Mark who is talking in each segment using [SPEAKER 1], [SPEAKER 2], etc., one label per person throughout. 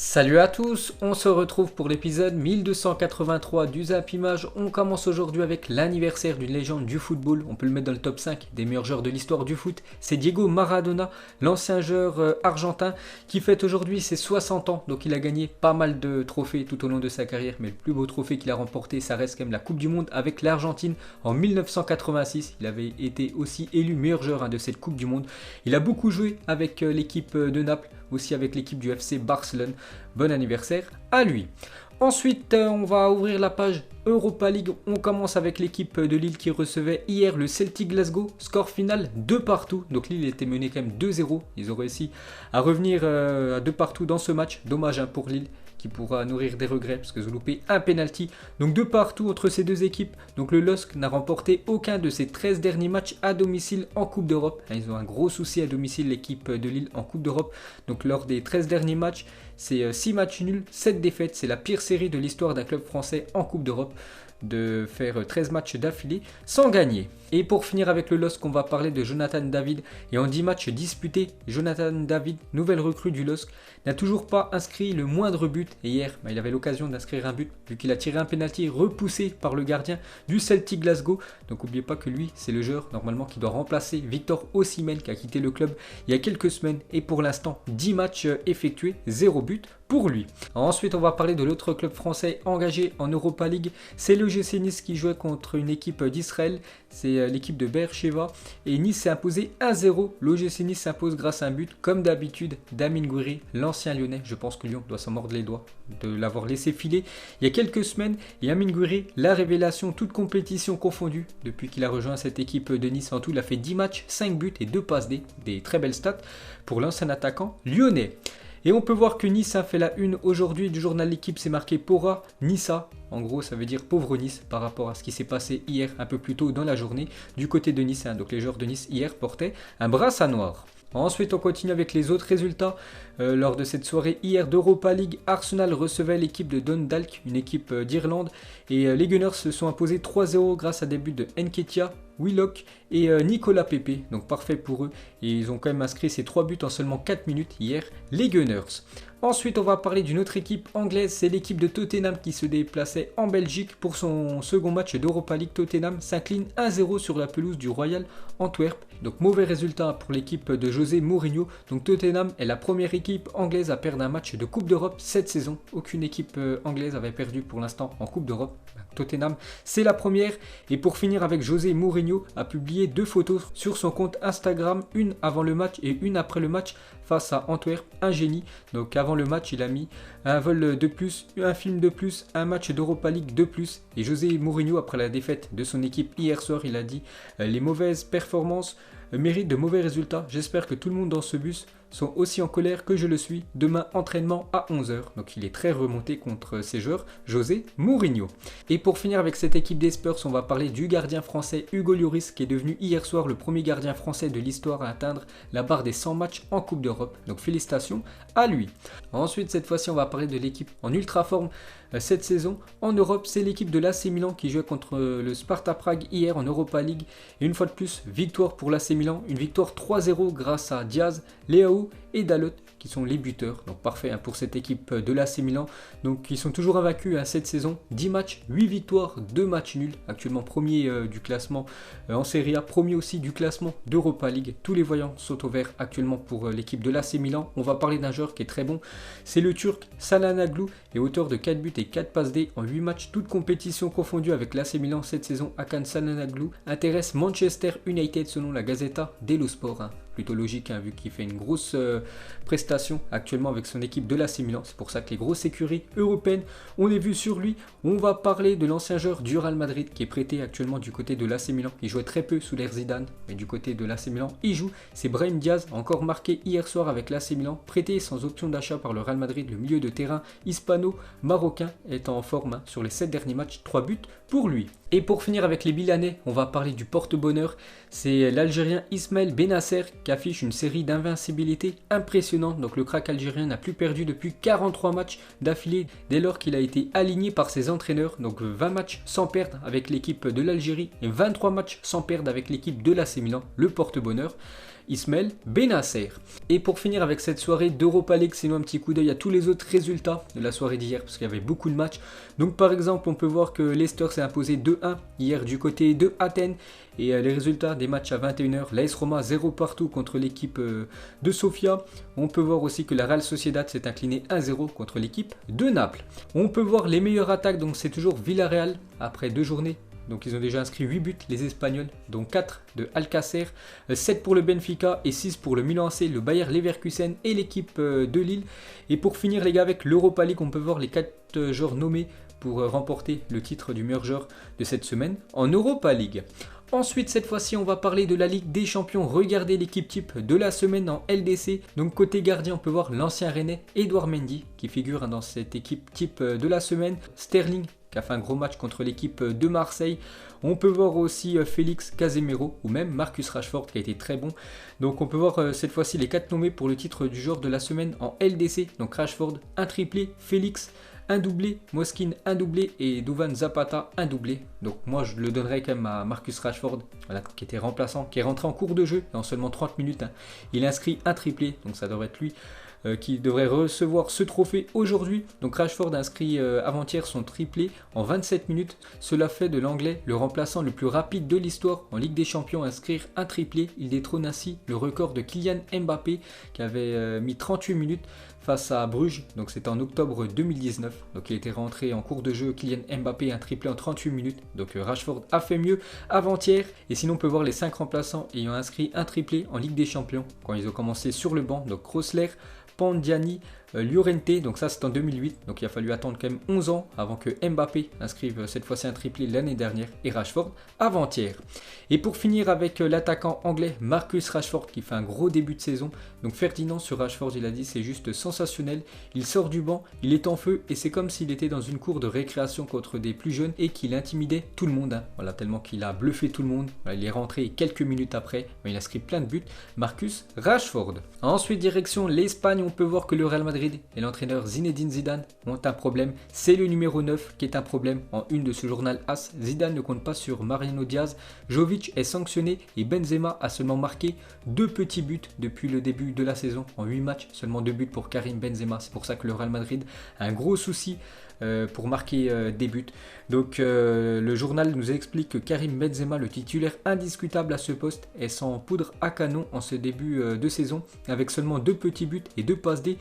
[SPEAKER 1] Salut à tous, on se retrouve pour l'épisode 1283 du Zap Image. On commence aujourd'hui avec l'anniversaire d'une légende du football, on peut le mettre dans le top 5 des meilleurs joueurs de l'histoire du foot. C'est Diego Maradona, l'ancien joueur argentin qui fête aujourd'hui ses 60 ans. Donc il a gagné pas mal de trophées tout au long de sa carrière, mais le plus beau trophée qu'il a remporté, ça reste quand même la Coupe du Monde avec l'Argentine en 1986. Il avait été aussi élu meilleur joueur de cette Coupe du Monde. Il a beaucoup joué avec l'équipe de Naples, aussi avec l'équipe du FC Barcelone. Bon anniversaire à lui. Ensuite, on va ouvrir la page Europa League. On commence avec l'équipe de Lille qui recevait hier le Celtic Glasgow. Score final 2 partout. Donc Lille était mené quand même 2-0. Ils ont réussi à revenir à 2 partout dans ce match. Dommage pour Lille qui pourra nourrir des regrets parce qu'ils ont loupé un penalty. Donc 2 partout entre ces deux équipes. Donc le LOSC n'a remporté aucun de ses 13 derniers matchs à domicile en Coupe d'Europe. Ils ont un gros souci à domicile, l'équipe de Lille en Coupe d'Europe. Donc lors des 13 derniers matchs, c'est 6 matchs nuls, 7 défaites. C'est la pire série de l'histoire d'un club français en Coupe d'Europe, de faire 13 matchs d'affilée sans gagner. Et pour finir avec le LOSC, on va parler de Jonathan David. Et en 10 matchs disputés, Jonathan David, nouvelle recrue du LOSC, n'a toujours pas inscrit le moindre but. Et hier, il avait l'occasion d'inscrire un but, vu qu'il a tiré un penalty repoussé par le gardien du Celtic Glasgow. Donc n'oubliez pas que lui, c'est le joueur normalement qui doit remplacer Victor Osimhen, qui a quitté le club il y a quelques semaines. Et pour l'instant, 10 matchs effectués, 0 but pour lui. Ensuite, on va parler de l'autre club français engagé en Europa League. C'est le l'OGC Nice qui jouait contre une équipe d'Israël. C'est l'équipe de Beersheva. Et Nice s'est imposé 1-0. L'OGC Nice s'impose grâce à un but, comme d'habitude, d'Amine Gouiri, l'ancien lyonnais. Je pense que Lyon doit s'en mordre les doigts de l'avoir laissé filer il y a quelques semaines. Et Amine Gouiri, la révélation, toute compétition confondue, depuis qu'il a rejoint cette équipe de Nice. En tout, il a fait 10 matchs, 5 buts et 2 passes D. Des très belles stats pour l'ancien attaquant lyonnais. Et on peut voir que Nice a fait la une aujourd'hui du journal L'équipe, c'est marqué Pora Nissa. En gros, ça veut dire pauvre Nice par rapport à ce qui s'est passé hier un peu plus tôt dans la journée du côté de Nice. Donc les joueurs de Nice hier portaient un brassard noir. Ensuite, on continue avec les autres résultats. Lors de cette soirée hier d'Europa League, Arsenal recevait l'équipe de Dundalk, une équipe d'Irlande. Et les Gunners se sont imposés 3-0 grâce à des buts de Nketiah, Willock et Nicolas Pepe. Donc parfait pour eux. Et ils ont quand même inscrit ces 3 buts en seulement 4 minutes hier, les Gunners. Ensuite, on va parler d'une autre équipe anglaise, c'est l'équipe de Tottenham qui se déplaçait en Belgique pour son second match d'Europa League. Tottenham s'incline 1-0 sur la pelouse du Royal Antwerp. Donc mauvais résultat pour l'équipe de José Mourinho. Donc Tottenham est la première équipe anglaise à perdre un match de Coupe d'Europe cette saison. Aucune équipe anglaise avait perdu pour l'instant en Coupe d'Europe. Tottenham, c'est la première. Et pour finir avec José Mourinho, a publié 2 photos sur son compte Instagram, une avant le match et une après le match face à Antwerp, un génie. Donc avant le match, il a mis un vol de plus, un film de plus, un match d'Europa League de plus. Et José Mourinho, après la défaite de son équipe hier soir, il a dit les mauvaises performances méritent de mauvais résultats. J'espère que tout le monde dans ce bus sont aussi en colère que je le suis. Demain, entraînement à 11h. Donc il est très remonté contre ses joueurs, José Mourinho. Et pour finir avec cette équipe des Spurs, on va parler du gardien français Hugo Lloris, qui est devenu hier soir le premier gardien français de l'histoire à atteindre la barre des 100 matchs en Coupe d'Europe. Donc félicitations à lui. Ensuite, cette fois-ci, on va parler de l'équipe en ultra forme cette saison en Europe. C'est l'équipe de l'AC Milan qui jouait contre le Sparta Prague hier en Europa League. Et une fois de plus, victoire pour l'AC Milan. Une victoire 3-0 grâce à Diaz, Leao et Dalot qui sont les buteurs. Donc parfait pour cette équipe de l'AC Milan. Donc ils sont toujours invaincus cette saison. 10 matchs, 8 victoires, 2 matchs nuls. Actuellement premier du classement en Serie A, premier aussi du classement d'Europa League. Tous les voyants sont au vert actuellement pour l'équipe de l'AC Milan. On va parler d'un joueur qui est très bon. C'est le Turc Çalhanoğlu, et auteur de 4 buts et 4 passes D en 8 matchs, toutes compétitions confondues avec l'AC Milan cette saison. Hakan Çalhanoğlu intéresse Manchester United selon la Gazzetta dello Sport. Plutôt logique vu qu'il fait une grosse prestation actuellement avec son équipe de l'AC Milan. C'est pour ça que les grosses écuries européennes ont des vues sur lui. On va parler de l'ancien joueur du Real Madrid qui est prêté actuellement du côté de l'AC Milan. Il jouait très peu sous l'ère Zidane, mais du côté de l'AC Milan, il joue. C'est Brahim Diaz, encore marqué hier soir avec l'AC Milan, prêté sans option d'achat par le Real Madrid. Le milieu de terrain hispano-marocain est en forme sur les 7 derniers matchs, 3 buts pour lui. Et pour finir avec les Milanais, on va parler du porte-bonheur. C'est l'Algérien Ismaël Benasser qui affiche une série d'invincibilité impressionnante. Donc le crack algérien n'a plus perdu depuis 43 matchs d'affilée dès lors qu'il a été aligné par ses entraîneurs. Donc 20 matchs sans perdre avec l'équipe de l'Algérie et 23 matchs sans perdre avec l'équipe de l'AC Milan, le porte-bonheur. Ismaël Bennacer. Et pour finir avec cette soirée d'Europa League, sinon un petit coup d'œil à tous les autres résultats de la soirée d'hier, parce qu'il y avait beaucoup de matchs. Donc par exemple, on peut voir que Leicester s'est imposé 2-1 hier du côté de Athènes. Et les résultats des matchs à 21h, l'AS Roma 0 partout contre l'équipe de Sofia. On peut voir aussi que la Real Sociedad s'est inclinée 1-0 contre l'équipe de Naples. On peut voir les meilleures attaques, donc c'est toujours Villarreal après 2 journées. Donc ils ont déjà inscrit 8 buts, les Espagnols, dont 4 de Alcacer, 7 pour le Benfica et 6 pour le Milan AC, le Bayer Leverkusen et l'équipe de Lille. Et pour finir les gars, avec l'Europa League, on peut voir les 4 joueurs nommés pour remporter le titre du meilleur joueur de cette semaine en Europa League. Ensuite, cette fois-ci, on va parler de la Ligue des Champions. Regardez l'équipe type de la semaine en LDC. Donc côté gardien, on peut voir l'ancien Rennais Edouard Mendy qui figure dans cette équipe type de la semaine. Sterling qui a fait un gros match contre l'équipe de Marseille. On peut voir aussi Félix Casemiro ou même Marcus Rashford qui a été très bon. Donc on peut voir cette fois-ci les 4 nommés pour le titre du joueur de la semaine en LDC. Donc Rashford, un triplé, Félix, un doublé, Moskin, un doublé et Duvan Zapata, un doublé. Donc moi je le donnerais quand même à Marcus Rashford, voilà, qui était remplaçant, qui est rentré en cours de jeu en seulement 30 minutes. Il inscrit un triplé, donc ça devrait être lui qui devrait recevoir ce trophée aujourd'hui. Donc Rashford a inscrit avant-hier son triplé en 27 minutes. Cela fait de l'anglais le remplaçant le plus rapide de l'histoire en Ligue des Champions à inscrire un triplé. Il détrône ainsi le record de Kylian Mbappé qui avait mis 38 minutes face à Bruges, donc c'était en octobre 2019. Donc il était rentré en cours de jeu, Kylian Mbappé, un triplé en 38 minutes. Donc Rashford a fait mieux avant-hier. Et sinon on peut voir les 5 remplaçants ayant inscrit un triplé en Ligue des Champions quand ils ont commencé sur le banc. Donc Rosler, Pandiani, Llorente, donc ça c'est en 2008, donc il a fallu attendre quand même 11 ans avant que Mbappé inscrive cette fois-ci un triplé l'année dernière et Rashford avant-hier. Et pour finir avec l'attaquant anglais Marcus Rashford qui fait un gros début de saison, donc Ferdinand sur Rashford il a dit c'est juste sensationnel, il sort du banc, il est en feu et c'est comme s'il était dans une cour de récréation contre des plus jeunes et qu'il intimidait tout le monde, voilà, tellement qu'il a bluffé tout le monde. Voilà, il est rentré quelques minutes après, mais il a inscrit plein de buts, Marcus Rashford. Ensuite direction l'Espagne, on peut voir que le Real Madrid et l'entraîneur Zinedine Zidane ont un problème. C'est le numéro 9 qui est un problème. En une de ce journal AS, Zidane ne compte pas sur Mariano Diaz. Jovic est sanctionné et Benzema a seulement marqué 2 petits buts depuis le début de la saison. En 8 matchs, seulement 2 buts pour Karim Benzema. C'est pour ça que le Real Madrid a un gros souci pour marquer des buts. Donc le journal nous explique que Karim Benzema, le titulaire indiscutable à ce poste, est sans poudre à canon en ce début de saison avec seulement 2 petits buts et 2 passes D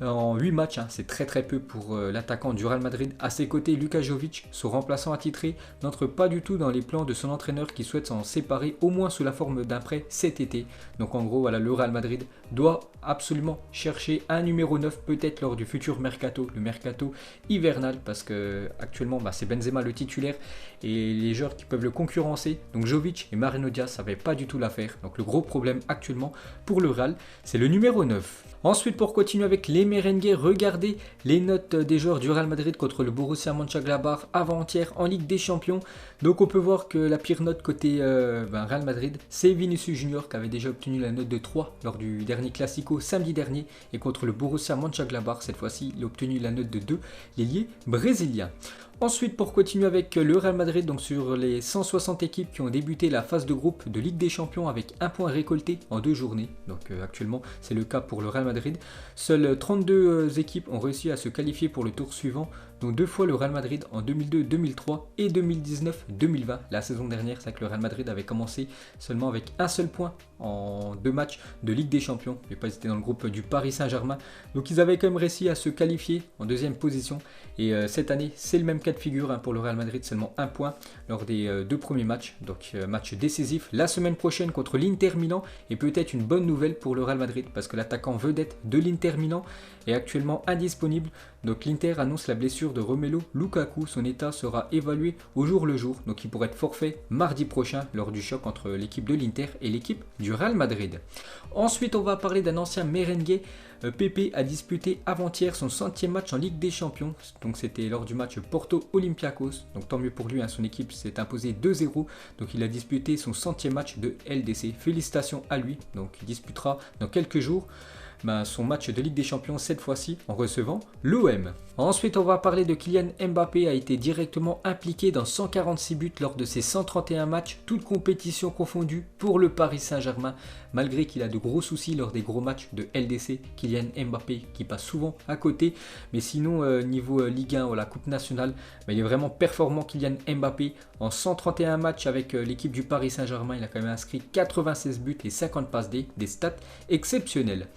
[SPEAKER 1] en 8 matchs, c'est très peu pour l'attaquant du Real Madrid. À ses côtés, Luka Jovic, son remplaçant attitré, n'entre pas du tout dans les plans de son entraîneur qui souhaite s'en séparer au moins sous la forme d'un prêt cet été. Donc en gros, voilà, le Real Madrid doit absolument chercher un numéro 9 peut-être lors du futur mercato, le mercato hivernal, parce que actuellement c'est Benzema le titulaire et les joueurs qui peuvent le concurrencer, donc Jovic et Mariano Diaz, ça ne va pas du tout l'affaire. Donc le gros problème actuellement pour le Real, c'est le numéro 9. Ensuite, pour continuer avec les merengues, regardez les notes des joueurs du Real Madrid contre le Borussia Mönchengladbach avant-hier en Ligue des Champions. Donc on peut voir que la pire note côté Real Madrid, c'est Vinicius Junior qui avait déjà obtenu la note de 3 lors du dernier Classico samedi dernier. Et contre le Borussia Mönchengladbach, cette fois-ci, il a obtenu la note de 2, l'ailier brésilien. Ensuite, pour continuer avec le Real Madrid, donc sur les 160 équipes qui ont débuté la phase de groupe de Ligue des Champions avec un point récolté en 2 journées, donc actuellement c'est le cas pour le Real Madrid, seules 32 équipes ont réussi à se qualifier pour le tour suivant, dont 2 fois le Real Madrid en 2002-2003 et 2019-2020. La saison dernière, c'est que le Real Madrid avait commencé seulement avec un seul point en 2 matchs de Ligue des Champions, mais pas été dans le groupe du Paris Saint-Germain, donc ils avaient quand même réussi à se qualifier en 2e position. Et cette année, c'est le même cas de figure pour le Real Madrid, seulement 1 point lors des 2 premiers matchs. Donc match décisif la semaine prochaine contre l'Inter Milan et peut-être une bonne nouvelle pour le Real Madrid parce que l'attaquant vedette de l'Inter Milan est actuellement indisponible. Donc l'Inter annonce la blessure de Romelu Lukaku. Son état sera évalué au jour le jour. Donc il pourrait être forfait mardi prochain lors du choc entre l'équipe de l'Inter et l'équipe du Real Madrid. Ensuite, on va parler d'un ancien merengue. Pepe a disputé avant-hier son 100e match en Ligue des Champions. Donc c'était lors du match Porto-Olympiakos. Donc tant mieux pour lui, son équipe s'est imposée 2-0. Donc il a disputé son 100e match de LDC. Félicitations à lui. Donc il disputera dans quelques jours son match de Ligue des Champions cette fois-ci en recevant l'OM. Ensuite, on va parler de Kylian Mbappé a été directement impliqué dans 146 buts lors de ses 131 matchs, toutes compétitions confondues pour le Paris Saint-Germain. Malgré qu'il a de gros soucis lors des gros matchs de LDC, Kylian Mbappé qui passe souvent à côté. Mais sinon, niveau Ligue 1 ou la Coupe nationale, il est vraiment performant Kylian Mbappé. En 131 matchs avec l'équipe du Paris Saint-Germain, il a quand même inscrit 96 buts et 50 passes D, des stats exceptionnelles.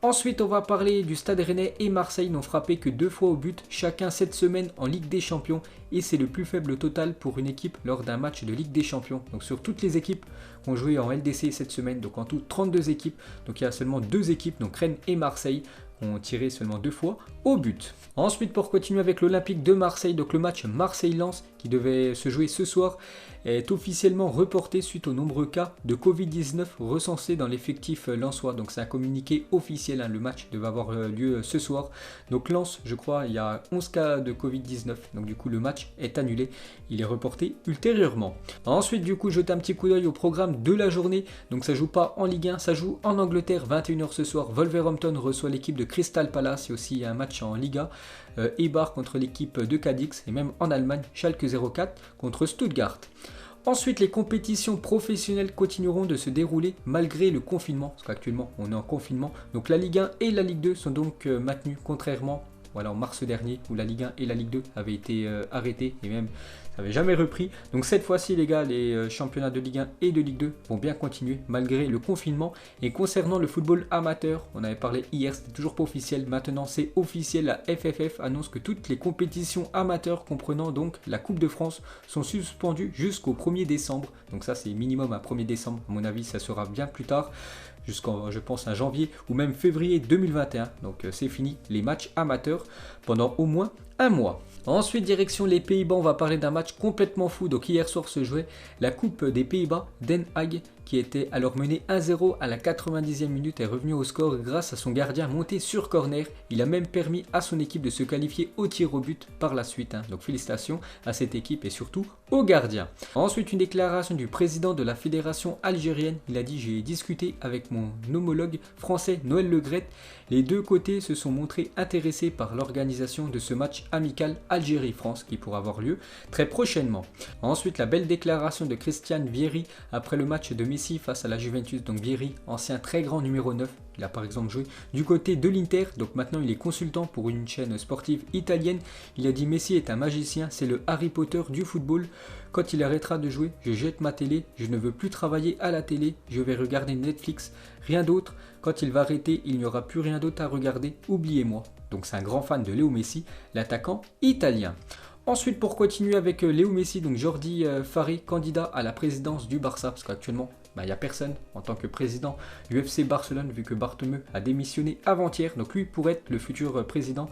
[SPEAKER 1] Ensuite, on va parler du Stade Rennais et Marseille n'ont frappé que 2 fois au but, chacun cette semaine en Ligue des Champions. Et c'est le plus faible total pour une équipe lors d'un match de Ligue des Champions. Donc sur toutes les équipes qui ont joué en LDC cette semaine, donc en tout 32 équipes. Donc il y a seulement 2 équipes, donc Rennes et Marseille, ont tiré seulement 2 fois au but. Ensuite, pour continuer avec l'Olympique de Marseille, donc le match Marseille-Lens qui devait se jouer ce soir est officiellement reporté suite aux nombreux cas de Covid-19 recensés dans l'effectif lensois. Donc c'est un communiqué officiel, le match devait avoir lieu ce soir. Donc Lens, je crois, il y a 11 cas de Covid-19, donc du coup le match est annulé, il est reporté ultérieurement. Ensuite, du coup, jetez un petit coup d'œil au programme de la journée. Donc ça joue pas en Ligue 1, ça joue en Angleterre, 21h ce soir. Wolverhampton reçoit l'équipe de Crystal Palace, il y a aussi un match en Liga. Eibar contre l'équipe de Cadix et même en Allemagne, Schalke 04 contre Stuttgart. Ensuite, les compétitions professionnelles continueront de se dérouler malgré le confinement, parce qu'actuellement on est en confinement. Donc la Ligue 1 et la Ligue 2 sont donc maintenues, contrairement en mars dernier où la Ligue 1 et la Ligue 2 avaient été arrêtées et même ça n'avait jamais repris. Donc cette fois-ci les gars, les championnats de Ligue 1 et de Ligue 2 vont bien continuer malgré le confinement. Et concernant le football amateur, on avait parlé hier, c'était toujours pas officiel, maintenant c'est officiel, la FFF annonce que toutes les compétitions amateurs comprenant donc la Coupe de France sont suspendues jusqu'au 1er décembre. Donc ça c'est minimum à 1er décembre, à mon avis ça sera bien plus tard, jusqu'en je pense à janvier ou même février 2021. Donc c'est fini les matchs amateurs pendant au moins un mois. Ensuite, direction les Pays-Bas, on va parler d'un match complètement fou. Donc hier soir se jouait la Coupe des Pays-Bas, Den Haag, qui était alors mené 1-0 à la 90e minute, est revenu au score grâce à son gardien monté sur corner. Il a même permis à son équipe de se qualifier au tir au but par la suite. Donc félicitations à cette équipe et surtout au gardien. Ensuite, une déclaration du président de la fédération algérienne. Il a dit: j'ai discuté avec mon homologue français Noël Le Graët. Les deux côtés se sont montrés intéressés par l'organisation de ce match amical Algérie-France qui pourra avoir lieu très prochainement. Ensuite, la belle déclaration de Christian Vieri après le match de Messi face à la Juventus. Donc Vieri, ancien très grand numéro 9, il a par exemple joué du côté de l'Inter, donc maintenant il est consultant pour une chaîne sportive italienne. Il a dit: Messi est un magicien, c'est le Harry Potter du football. Quand il arrêtera de jouer, je jette ma télé, je ne veux plus travailler à la télé, je vais regarder Netflix, rien d'autre. Quand il va arrêter, il n'y aura plus rien d'autre à regarder, oubliez-moi. Donc c'est un grand fan de Léo Messi, l'attaquant italien. Ensuite, pour continuer avec Léo Messi, donc Jordi Farré, candidat à la présidence du Barça, parce qu'actuellement il n'y a personne en tant que président du FC Barcelone, vu que Bartomeu a démissionné avant-hier. Donc lui pourrait être le futur président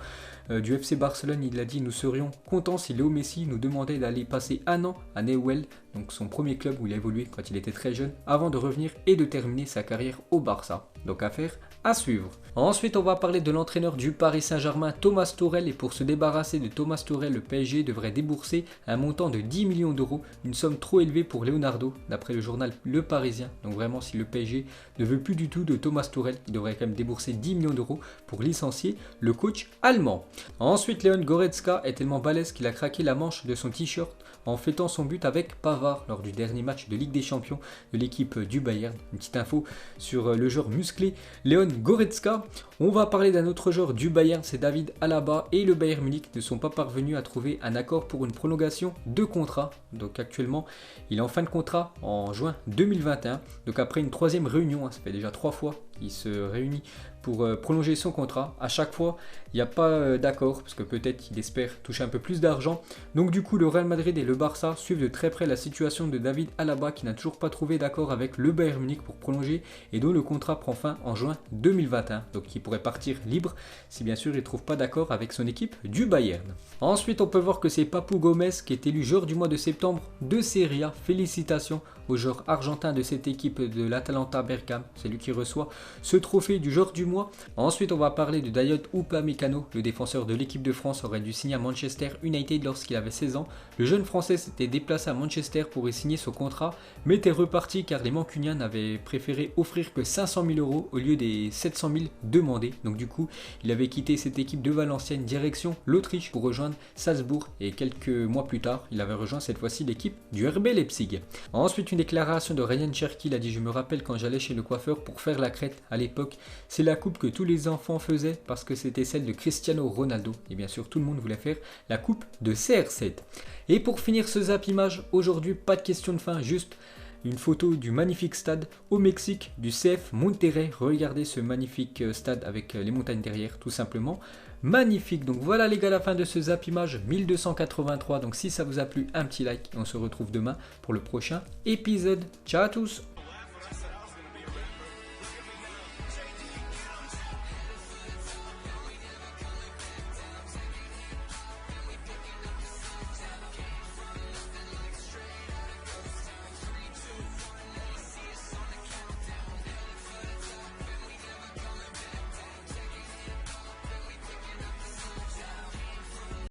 [SPEAKER 1] du FC Barcelone. Il a dit: nous serions contents si Léo Messi nous demandait d'aller passer un an à Newell, donc son premier club où il a évolué quand il était très jeune, avant de revenir et de terminer sa carrière au Barça. Donc affaire à suivre. Ensuite, on va parler de l'entraîneur du Paris Saint-Germain, Thomas Tuchel. Et pour se débarrasser de Thomas Tuchel, le PSG devrait débourser un montant de 10 millions d'euros, une somme trop élevée pour Leonardo, d'après le journal Le Parisien. Donc vraiment, si le PSG ne veut plus du tout de Thomas Tuchel, il devrait quand même débourser 10 millions d'euros pour licencier le coach allemand. Ensuite, Leon Goretzka est tellement balèze qu'il a craqué la manche de son t-shirt en fêtant son but avec Pavard lors du dernier match de Ligue des Champions de l'équipe du Bayern. Une petite info sur le joueur musclé Leon Goretzka. On va parler d'un autre joueur du Bayern, c'est David Alaba, et le Bayern Munich ne sont pas parvenus à trouver un accord pour une prolongation de contrat. Donc actuellement, il est en fin de contrat en juin 2021. Donc après une troisième réunion, ça fait déjà 3 fois qu'il se réunit pour prolonger son contrat. À chaque fois, il n'y a pas d'accord, parce que peut-être qu'il espère toucher un peu plus d'argent. Donc du coup, le Real Madrid et le Barça suivent de très près la situation de David Alaba, qui n'a toujours pas trouvé d'accord avec le Bayern Munich pour prolonger, et dont le contrat prend fin en juin 2021. Donc il pourrait partir libre, si bien sûr il ne trouve pas d'accord avec son équipe du Bayern. Ensuite, on peut voir que c'est Papu Gomez qui est élu joueur du mois de septembre de Serie A. Félicitations au joueur argentin de cette équipe de l'Atalanta Bergame. C'est lui qui reçoit ce trophée du joueur du mois. Ensuite, on va parler de Dayot Upamecano, le défenseur de l'équipe de France, aurait dû signer à Manchester United lorsqu'il avait 16 ans. Le jeune français s'était déplacé à Manchester pour y signer son contrat, mais était reparti car les Mancuniens n'avaient préféré offrir que 500 000 € au lieu des 700 000 demandés. Donc du coup, il avait quitté cette équipe de Valenciennes direction l'Autriche pour rejoindre Salzbourg et quelques mois plus tard, il avait rejoint cette fois-ci l'équipe du RB Leipzig. Ensuite, une déclaration de Ryan Cherki, il a dit: je me rappelle quand j'allais chez le coiffeur pour faire la crête à l'époque, c'est la coupe que tous les enfants faisaient parce que c'était celle de Cristiano Ronaldo. Et bien sûr, tout le monde voulait faire la coupe de CR7. Et pour finir ce Zap Image, aujourd'hui, pas de question de fin, juste une photo du magnifique stade au Mexique du CF Monterrey. Regardez ce magnifique stade avec les montagnes derrière, tout simplement. Magnifique. Donc voilà les gars, la fin de ce Zap Image 1283. Donc si ça vous a plu, un petit like et on se retrouve demain pour le prochain épisode. Ciao à tous.